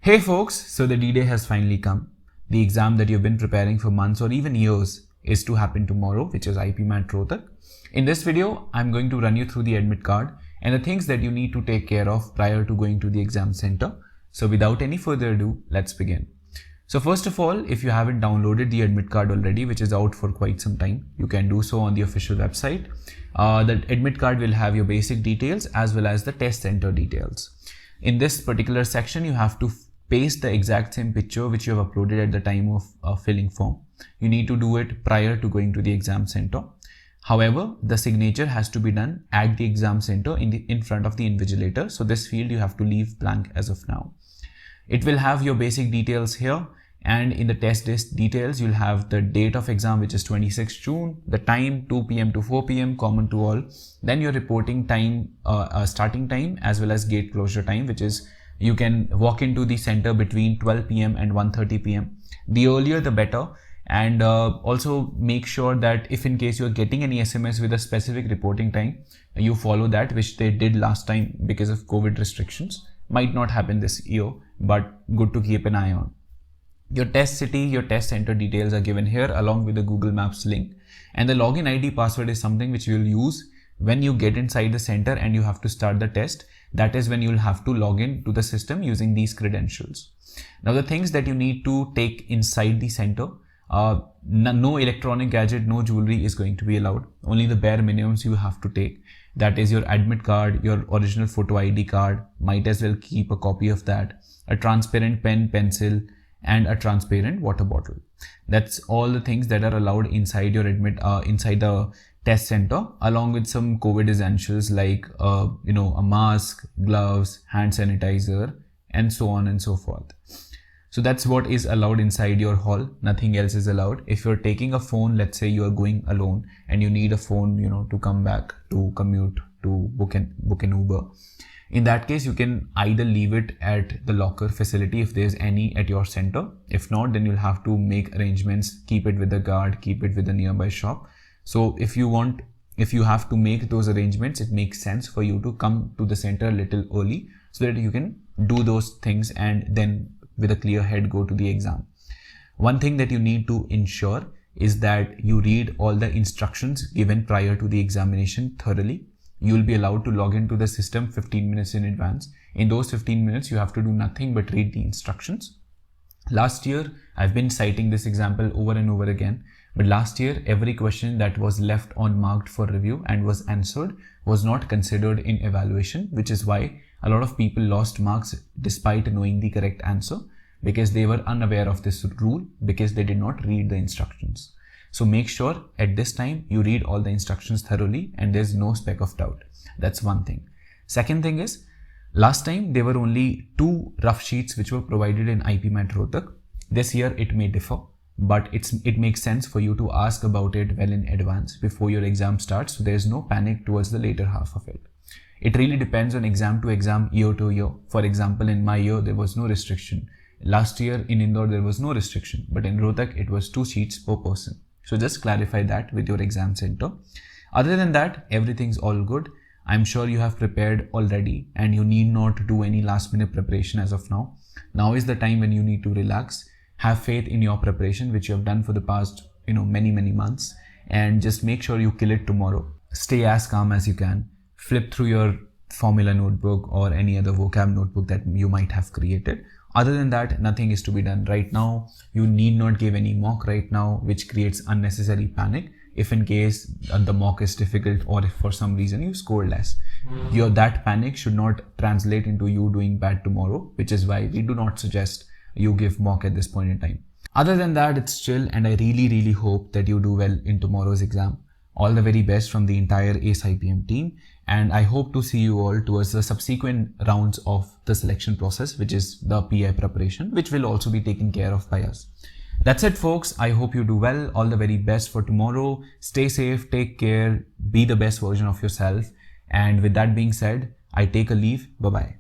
Hey folks, so the D-Day has finally come. The exam that you've been preparing for months or even years is to happen tomorrow, which is IPMAT Rohtak. In this video, I'm going to run you through the admit card and the things that you need to take care of prior to going to the exam center. So without any further ado, let's begin. So first of all, if you haven't downloaded the admit card already, which is out for quite some time, you can do so on the official website. The admit card will have your basic details as well as the test center details. In this particular section, you have to paste the exact same picture which you have uploaded at the time of filling form. You need to do it prior to going to the exam center. However, the signature has to be done at the exam center in front of the invigilator. So this field you have to leave blank as of now. It will have your basic details here, and in the test details you'll have the date of exam, which is 26 June, the time 2 p.m. to 4 p.m. common to all, then your reporting time, starting time as well as gate closure time, which is you can walk into the center between 12 p.m. and 1:30 p.m. The earlier the better. And also make sure that if in case you're getting any SMS with a specific reporting time, you follow that, which they did last time because of COVID restrictions. Might not happen this year, but good to keep an eye on. Your test city, your test center details are given here along with the Google Maps link. And the login ID password is something which you'll use when you get inside the center and you have to start the test. That is when you'll have to log in to the system using these credentials. Now the things that you need to take inside the center, no electronic gadget, no jewelry is going to be allowed. Only the bare minimums you have to take. That is your admit card, your original photo ID card, might as well keep a copy of that, a transparent pen, pencil, and a transparent water bottle. That's all the things that are allowed inside your inside the test center, along with some COVID essentials like a mask, gloves, hand sanitizer, and so on and so forth. So that's what is allowed inside your hall. Nothing else is allowed. If you're taking a phone, let's say you are going alone and you need a phone, to come back, to commute, to book an Uber. In that case, you can either leave it at the locker facility if there's any at your center. If not, then you'll have to make arrangements, keep it with the guard, keep it with the nearby shop. So if you have to make those arrangements, it makes sense for you to come to the center a little early so that you can do those things and then with a clear head go to the exam. One thing that you need to ensure is that you read all the instructions given prior to the examination thoroughly. You will be allowed to log into the system 15 minutes in advance. In those 15 minutes, you have to do nothing but read the instructions. Last year, I've been citing this example over and over again, but last year, every question that was left unmarked for review and was answered was not considered in evaluation, which is why a lot of people lost marks despite knowing the correct answer, because they were unaware of this rule because they did not read the instructions. So make sure at this time you read all the instructions thoroughly and there's no speck of doubt. That's one thing. Second thing is, last time there were only 2 rough sheets which were provided in IPMAT Rohtak. This year it may differ, but it makes sense for you to ask about it well in advance before your exam starts, so there's no panic towards the later half of it. It really depends on exam to exam, year to year. For example, in my year there was no restriction. Last year in Indore there was no restriction, but in Rohtak it was 2 sheets per person. So just clarify that with your exam center. Other than that, everything's all good. I'm sure you have prepared already and you need not do any last minute preparation as of now. Now is the time when you need to relax, have faith in your preparation, which you have done for the past, many months, and just make sure you kill it tomorrow. Stay as calm as you can. Flip through your formula notebook or any other vocab notebook that you might have created. Other than that, nothing is to be done right now. You need not give any mock right now, which creates unnecessary panic. If in case the mock is difficult or if for some reason you score less, that panic should not translate into you doing bad tomorrow, which is why we do not suggest you give mock at this point in time. Other than that, it's chill, and I really hope that you do well in tomorrow's exam. All the very best from the entire AceIPM team, and I hope to see you all towards the subsequent rounds of the selection process, which is the PI preparation, which will also be taken care of by us. That's it, folks. I hope you do well. All the very best for tomorrow. Stay safe, take care, be the best version of yourself. And with that being said, I take a leave. Bye-bye.